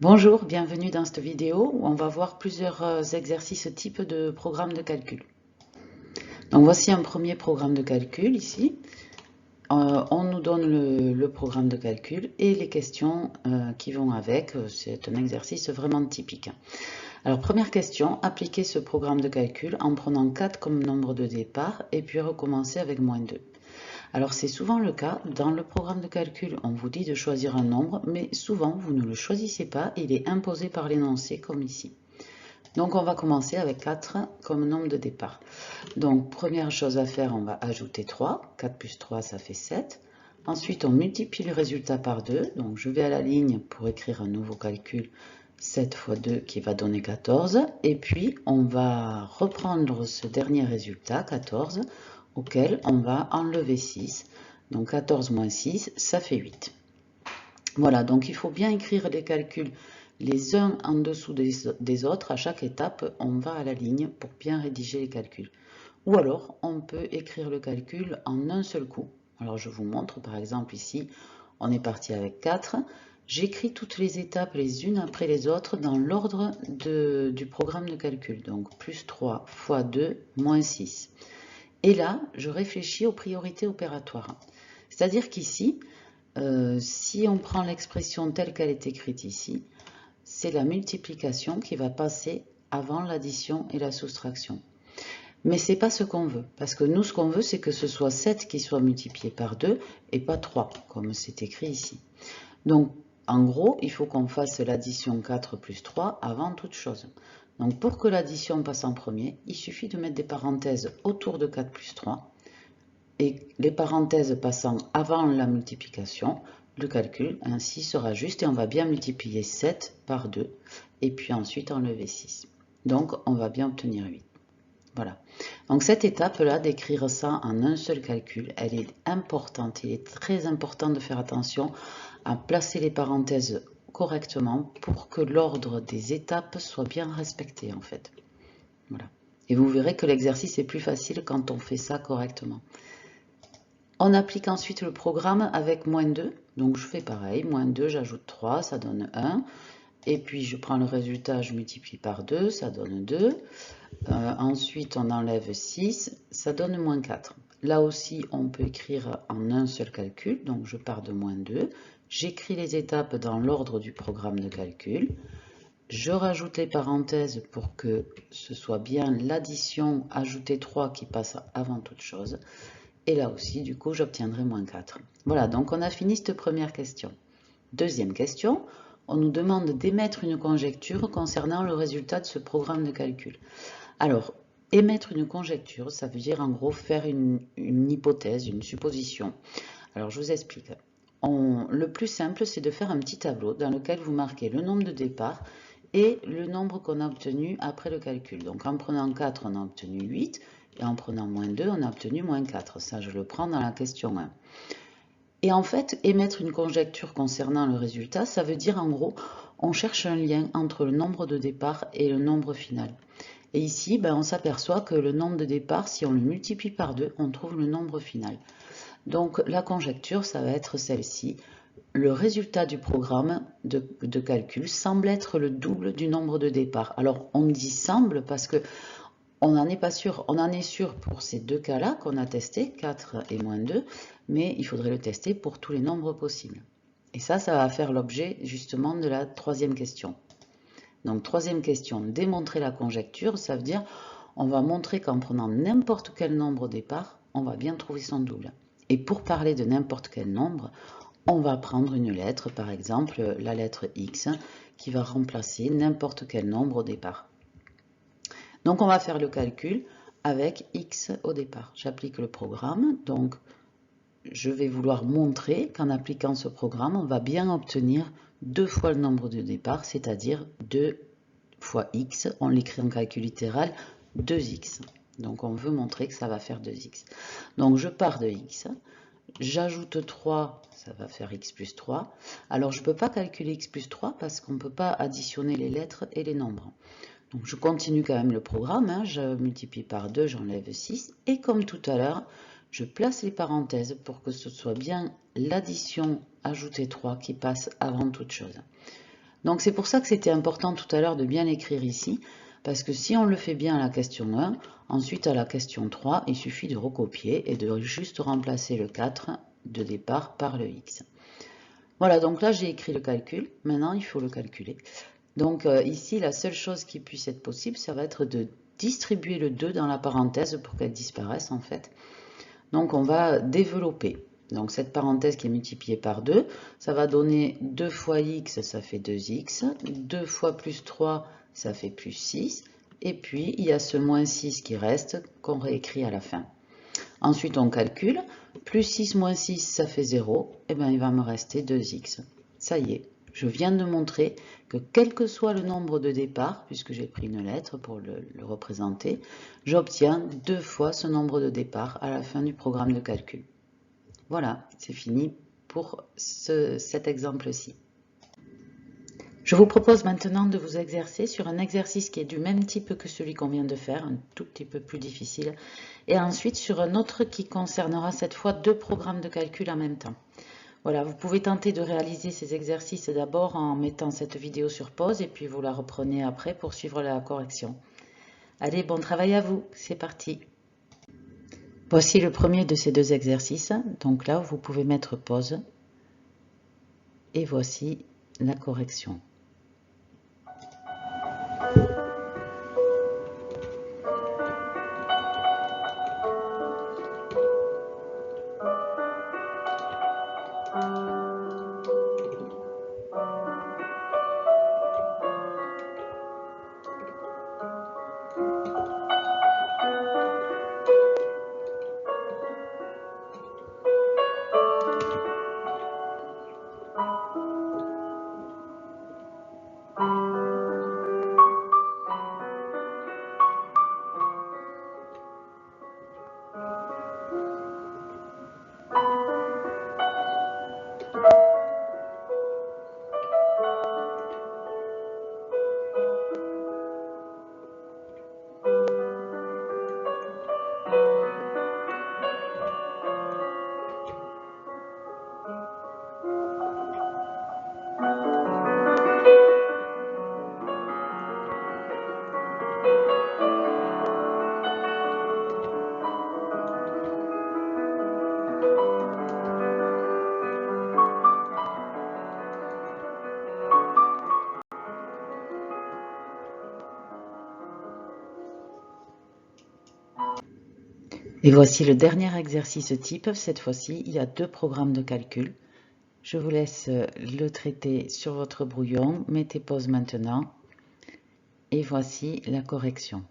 Bonjour, bienvenue dans cette vidéo où on va voir plusieurs exercices types de programmes de calcul. Donc voici un premier programme de calcul ici. On nous donne le programme de calcul et les questions qui vont avec. C'est un exercice vraiment typique. Alors première question, appliquer ce programme de calcul en prenant 4 comme nombre de départ et puis recommencer avec -2. Alors c'est souvent le cas, dans le programme de calcul, on vous dit de choisir un nombre, mais souvent vous ne le choisissez pas, il est imposé par l'énoncé comme ici. Donc on va commencer avec 4 comme nombre de départ. Donc première chose à faire, on va ajouter 3, 4 plus 3 ça fait 7. Ensuite on multiplie le résultat par 2, donc je vais à la ligne pour écrire un nouveau calcul, 7 fois 2 qui va donner 14, et puis on va reprendre ce dernier résultat, 14, auquel on va enlever 6. Donc 14 moins 6, ça fait 8. Voilà, donc il faut bien écrire les calculs les uns en dessous des autres. À chaque étape, on va à la ligne pour bien rédiger les calculs. Ou alors, on peut écrire le calcul en un seul coup. Alors je vous montre, par exemple ici, on est parti avec 4. J'écris toutes les étapes les unes après les autres dans l'ordre du programme de calcul. Donc plus 3 fois 2 moins 6. Et là, je réfléchis aux priorités opératoires. C'est-à-dire qu'ici, si on prend l'expression telle qu'elle est écrite ici, c'est la multiplication qui va passer avant l'addition et la soustraction. Mais ce n'est pas ce qu'on veut, parce que nous, ce qu'on veut, c'est que ce soit 7 qui soit multiplié par 2 et pas 3, comme c'est écrit ici. Donc, en gros, il faut qu'on fasse l'addition 4 plus 3 avant toute chose. Donc, pour que l'addition passe en premier, il suffit de mettre des parenthèses autour de 4 plus 3. Et les parenthèses passant avant la multiplication, le calcul ainsi sera juste et on va bien multiplier 7 par 2 et puis ensuite enlever 6. Donc, on va bien obtenir 8. Voilà. Donc cette étape-là, d'écrire ça en un seul calcul, elle est importante. Il est très important de faire attention à placer les parenthèses correctement pour que l'ordre des étapes soit bien respecté en fait. Voilà. Et vous verrez que l'exercice est plus facile quand on fait ça correctement. On applique ensuite le programme avec -2. Donc je fais pareil, -2, j'ajoute 3, ça donne 1. Et puis je prends le résultat, je multiplie par 2, ça donne 2. Ensuite, on enlève 6, ça donne -4. Là aussi, on peut écrire en un seul calcul, donc je pars de -2. J'écris les étapes dans l'ordre du programme de calcul. Je rajoute les parenthèses pour que ce soit bien l'addition ajouter 3 qui passe avant toute chose. Et là aussi, du coup, j'obtiendrai -4. Voilà, donc on a fini cette première question. Deuxième question, on nous demande d'émettre une conjecture concernant le résultat de ce programme de calcul. Alors, émettre une conjecture, ça veut dire en gros faire une hypothèse, une supposition. Alors, je vous explique. Le plus simple, c'est de faire un petit tableau dans lequel vous marquez le nombre de départ et le nombre qu'on a obtenu après le calcul. Donc, en prenant 4, on a obtenu 8, et en prenant -2, on a obtenu -4. Ça, je le prends dans la question 1. Et en fait, émettre une conjecture concernant le résultat, ça veut dire en gros, on cherche un lien entre le nombre de départ et le nombre final. Et ici, on s'aperçoit que le nombre de départ, si on le multiplie par 2, on trouve le nombre final. Donc la conjecture, ça va être celle-ci. Le résultat du programme de calcul semble être le double du nombre de départ. Alors on dit semble parce que on n'en est pas sûr. On en est sûr pour ces deux cas-là qu'on a testés, 4 et -2, mais il faudrait le tester pour tous les nombres possibles. Et ça va faire l'objet justement de la troisième question. Donc troisième question, démontrer la conjecture, ça veut dire on va montrer qu'en prenant n'importe quel nombre au départ, on va bien trouver son double. Et pour parler de n'importe quel nombre, on va prendre une lettre, par exemple la lettre X, qui va remplacer n'importe quel nombre au départ. Donc on va faire le calcul avec X au départ. J'applique le programme, donc je vais vouloir montrer qu'en appliquant ce programme, on va bien obtenir 2 fois le nombre de départ, c'est-à-dire 2 fois x, on l'écrit en calcul littéral, 2x. Donc on veut montrer que ça va faire 2x. Donc je pars de x, j'ajoute 3, ça va faire x plus 3. Alors je ne peux pas calculer x plus 3 parce qu'on ne peut pas additionner les lettres et les nombres. Donc je continue quand même le programme, je multiplie par 2, j'enlève 6, et comme tout à l'heure, je place les parenthèses pour que ce soit bien l'addition ajouter 3 qui passe avant toute chose. Donc c'est pour ça que c'était important tout à l'heure de bien l'écrire ici, parce que si on le fait bien à la question 1, ensuite à la question 3, il suffit de recopier et de juste remplacer le 4 de départ par le x. Voilà, donc là j'ai écrit le calcul, maintenant il faut le calculer. Donc ici, la seule chose qui puisse être possible, ça va être de distribuer le 2 dans la parenthèse pour qu'elle disparaisse en fait. Donc on va développer. Donc cette parenthèse qui est multipliée par 2, ça va donner 2 fois x, ça fait 2x, 2 fois plus 3, ça fait plus 6, et puis il y a ce moins 6 qui reste, qu'on réécrit à la fin. Ensuite on calcule, plus 6 moins 6, ça fait 0, et bien il va me rester 2x. Ça y est, je viens de montrer que quel que soit le nombre de départ, puisque j'ai pris une lettre pour le représenter, j'obtiens 2 fois ce nombre de départ à la fin du programme de calcul. Voilà, c'est fini pour cet exemple-ci. Je vous propose maintenant de vous exercer sur un exercice qui est du même type que celui qu'on vient de faire, un tout petit peu plus difficile, et ensuite sur un autre qui concernera cette fois 2 programmes de calcul en même temps. Voilà, vous pouvez tenter de réaliser ces exercices d'abord en mettant cette vidéo sur pause et puis vous la reprenez après pour suivre la correction. Allez, bon travail à vous, c'est parti. Voici le premier de ces 2 exercices, donc là vous pouvez mettre pause et voici la correction. Et voici le dernier exercice type. Cette fois-ci, il y a 2 programmes de calcul. Je vous laisse le traiter sur votre brouillon. Mettez pause maintenant. Et voici la correction.